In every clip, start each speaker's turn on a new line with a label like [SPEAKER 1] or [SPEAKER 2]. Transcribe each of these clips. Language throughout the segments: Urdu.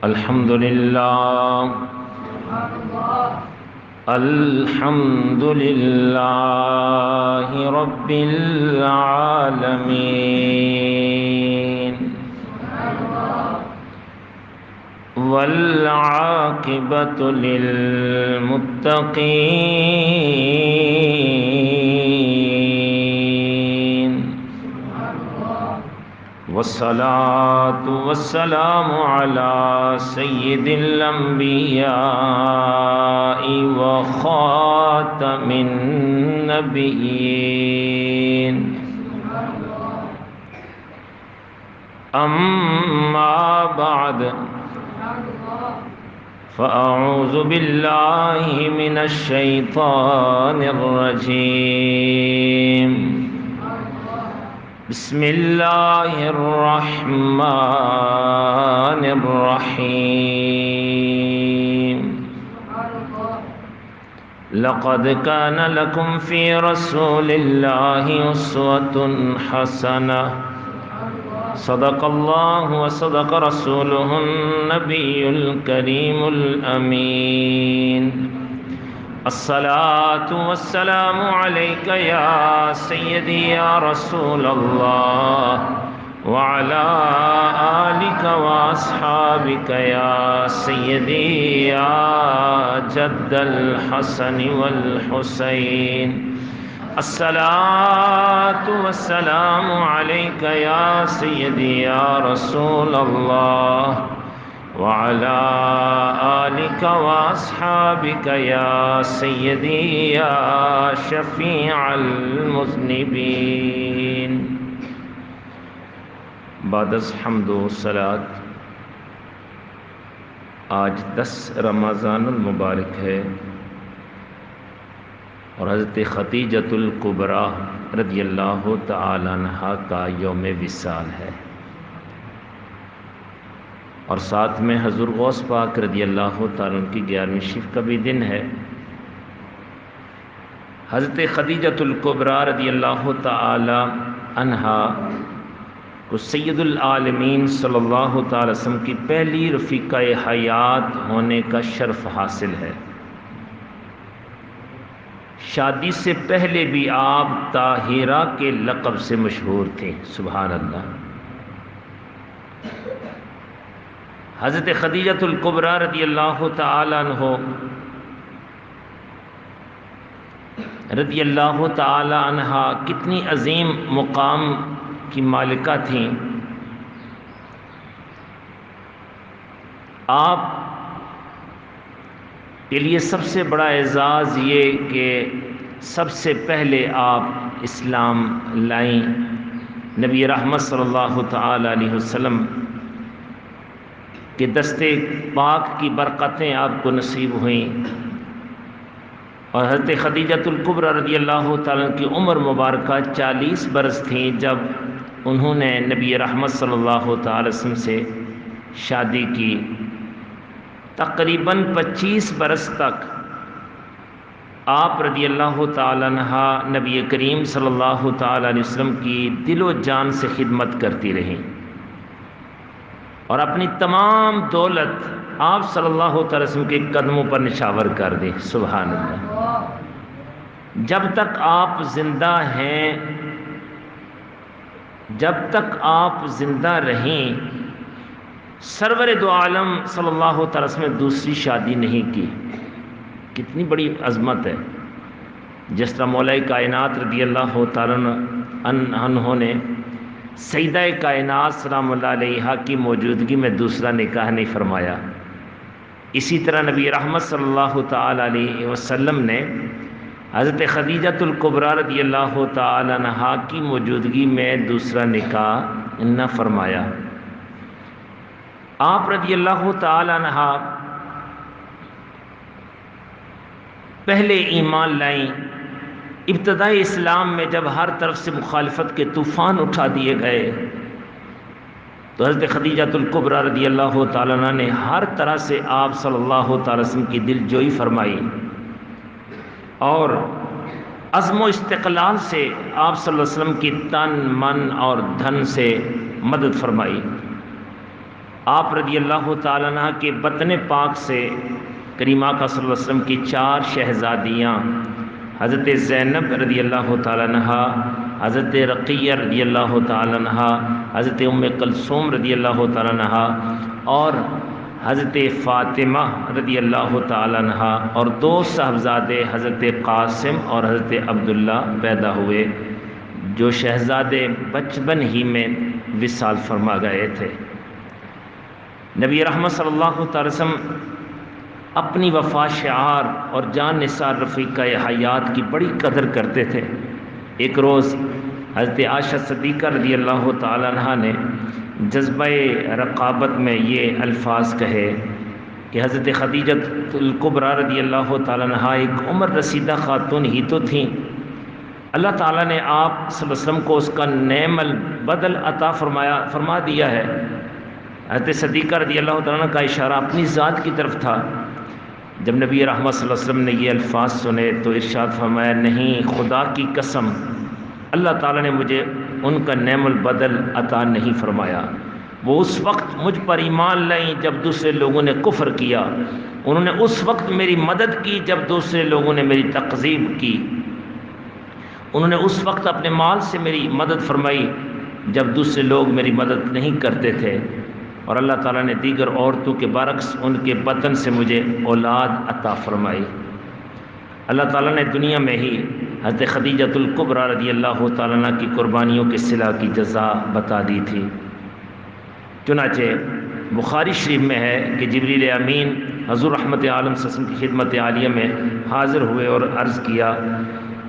[SPEAKER 1] الحمد لله الحمد لله رب العالمين والعاقبة للمتقين والصلاة والسلام على سيد الأنبياء وخاتم النبيين أما بعد فأعوذ بالله من الشيطان الرجيم بسم الله الرحمن الرحيم لقد كان لكم في رسول الله أسوة حسنة صدق الله وصدق رسوله النبي الكريم الأمين الصلاة والسلام عليك يا سيدي يا رسول الله وعلى آلك وأصحابك يا سيدي يا جد الحسن والحسين الصلاة والسلام عليك يا سيدي يا رسول الله وعلى آلك وأصحابك يا سيدي يا شفيع المذنبين بعد حمد و صلاة آج 10 رمضان المبارک ہے اور حضرت خدیجۃ الکبریٰ رضی اللہ تعالی عنہا کا یوم وصال ہے، اور ساتھ میں حضور غوث پاک رضی اللہ تعالیٰ عنہ کی 11ویں شف کا بھی دن ہے۔ حضرت خدیجۃ الکبریٰ رضی اللہ تعالی عنہا کو سید العالمین صلی اللہ تعالی وسلم کی پہلی رفیقہ حیات ہونے کا شرف حاصل ہے۔ شادی سے پہلے بھی آپ طاہرہ کے لقب سے مشہور تھے، سبحان اللہ۔ حضرت خدیجۃ الکبریٰ رضی اللہ تعالی عنہ رضی اللہ تعالی عنہا کتنی عظیم مقام کی مالکہ تھیں۔ آپ کے لیے سب سے بڑا اعزاز یہ کہ سب سے پہلے آپ اسلام لائیں، نبی رحمت صلی اللہ تعالی علیہ وسلم کہ دستے پاک کی برکتیں آپ کو نصیب ہوئیں، اور حضرت خدیجۃ الکبریٰ رضی اللہ تعالیٰ کی عمر مبارکہ 40 برس تھیں جب انہوں نے نبی رحمت صلی اللہ تعالی وسلم سے شادی کی۔ تقریباً 25 برس تک آپ رضی اللہ تعالیٰ عنہ نبی کریم صلی اللہ تعالی علیہ وسلم کی دل و جان سے خدمت کرتی رہیں، اور اپنی تمام دولت آپ صلی اللہ تعالی وسلم کے قدموں پر نشاور کر دیں، سبحان اللہ۔ جب تک آپ زندہ ہیں، جب تک آپ زندہ رہیں، سرور دو عالم صلی اللہ تعالی وسلم نے دوسری شادی نہیں کی۔ کتنی بڑی عظمت ہے۔ جس طرح مولا کائنات رضی اللہ تعالیٰ عنہ نے سیدہ کائنات سلام اللہ علیہ کی موجودگی میں دوسرا نکاح نہیں فرمایا، اسی طرح نبی رحمت صلی اللہ تعالی علیہ وسلم نے حضرت خدیجۃ الکبریٰ رضی اللہ تعالی عنہا کی موجودگی میں دوسرا نکاح نہ فرمایا۔ آپ رضی اللہ تعالی عنہا پہلے ایمان لائیں۔ ابتدائی اسلام میں جب ہر طرف سے مخالفت کے طوفان اٹھا دیے گئے تو حضرت خدیجۃ الکبریٰ رضی اللہ تعالیٰ عنہ نے ہر طرح سے آپ صلی اللہ تعالی وسلم کی دل جوئی فرمائی، اور عزم و استقلال سے آپ صلی اللہ علیہ وسلم کی تن من اور دھن سے مدد فرمائی۔ آپ رضی اللہ تعالیٰ عنہ کے بطن پاک سے کریمہ کا صلی اللہ علیہ وسلم کی 4 شہزادیاں حضرت زینب رضی اللہ تعالیٰ عنہ، حضرت رقیہ رضی اللہ تعالیٰ عنہ، حضرت ام کلثوم رضی اللہ تعالیٰ عنہ اور حضرت فاطمہ رضی اللہ تعالیٰ عنہ اور 2 صاحبزادے حضرت قاسم اور حضرت عبداللہ پیدا ہوئے، جو شہزادے بچپن ہی میں وصال فرما گئے تھے۔ نبی رحمت صلی اللہ تعالی وسلم اپنی وفا شعار اور جان نثار رفیقہ حیات کی بڑی قدر کرتے تھے۔ ایک روز حضرت عائشہ صدیقہ رضی اللہ تعالی عنہ نے جذبہ رقابت میں یہ الفاظ کہے کہ حضرت خدیجہ الکبریٰ رضی اللہ تعالی عنہ ایک عمر رسیدہ خاتون ہی تو تھیں، اللہ تعالیٰ نے آپ صلی اللہ علیہ وسلم کو اس کا نعم البدل عطا فرما دیا ہے۔ حضرت صدیقہ رضی اللہ تعالیٰ عنہ کا اشارہ اپنی ذات کی طرف تھا۔ جب نبی رحمت صلی اللہ علیہ وسلم نے یہ الفاظ سنے تو ارشاد فرمایا، نہیں، خدا کی قسم، اللہ تعالیٰ نے مجھے ان کا نعم البدل عطا نہیں فرمایا۔ وہ اس وقت مجھ پر ایمان لائیں جب دوسرے لوگوں نے کفر کیا، انہوں نے اس وقت میری مدد کی جب دوسرے لوگوں نے میری تکذیب کی، انہوں نے اس وقت اپنے مال سے میری مدد فرمائی جب دوسرے لوگ میری مدد نہیں کرتے تھے، اور اللہ تعالیٰ نے دیگر عورتوں کے برعکس ان کے بطن سے مجھے اولاد عطا فرمائی۔ اللہ تعالیٰ نے دنیا میں ہی حضرت خدیجہ الکبریٰ رضی اللہ تعالیٰ عنہ کی قربانیوں کے صلہ کی جزا بتا دی تھی۔ چنانچہ بخاری شریف میں ہے کہ جبریل امین حضور رحمت عالم صلی اللہ علیہ وسلم کی خدمت عالیہ میں حاضر ہوئے اور عرض کیا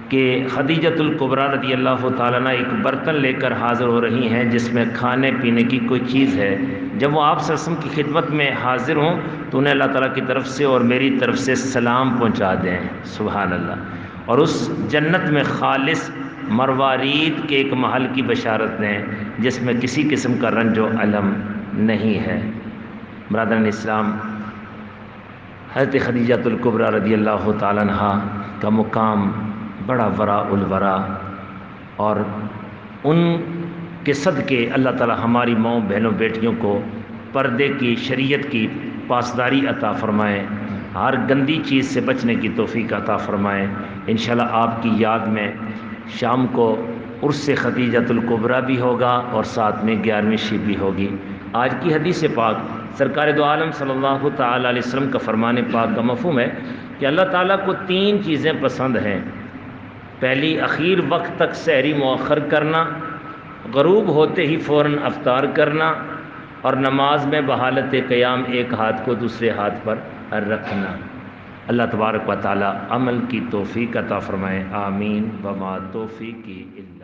[SPEAKER 1] کہ خدیجہ الکبریٰ رضی اللہ تعالیٰ عنہ ایک برتن لے کر حاضر ہو رہی ہیں جس میں کھانے پینے کی کوئی چیز ہے۔ جب وہ آپ صلی اللہ علیہ وسلم کی خدمت میں حاضر ہوں تو انہیں اللہ تعالیٰ کی طرف سے اور میری طرف سے سلام پہنچا دیں۔ سبحان اللہ۔ اور اس جنت میں خالص مروارید کے ایک محل کی بشارت دیں جس میں کسی قسم کا رنج و الم نہیں ہے۔ برادران اسلام، حضرت خدیجہ الکبریٰ رضی اللہ تعالیٰ عنہ کا مقام بڑا وراء الورا، اور ان کے صدقے اللہ تعالی ہماری ماؤں بہنوں بیٹیوں کو پردے کی، شریعت کی پاسداری عطا فرمائیں، ہر گندی چیز سے بچنے کی توفیق عطا فرمائیں۔ انشاءاللہ آپ کی یاد میں شام کو عرس خدیجہ الکبریٰ بھی ہوگا اور ساتھ میں 11ویں شب بھی ہوگی۔ آج کی حدیث پاک سرکار دو عالم صلی اللہ تعالی علیہ وسلم کا فرمان پاک کا مفہوم ہے کہ اللہ تعالیٰ کو 3 چیزیں پسند ہیں۔ پہلی، اخیر وقت تک سحری مؤخر کرنا، غروب ہوتے ہی فوراً افطار کرنا، اور نماز میں بحالت قیام ایک ہاتھ کو دوسرے ہاتھ پر رکھنا۔ اللہ تبارک و تعالی عمل کی توفیق عطا فرمائے، آمین۔ وما توفیقی الا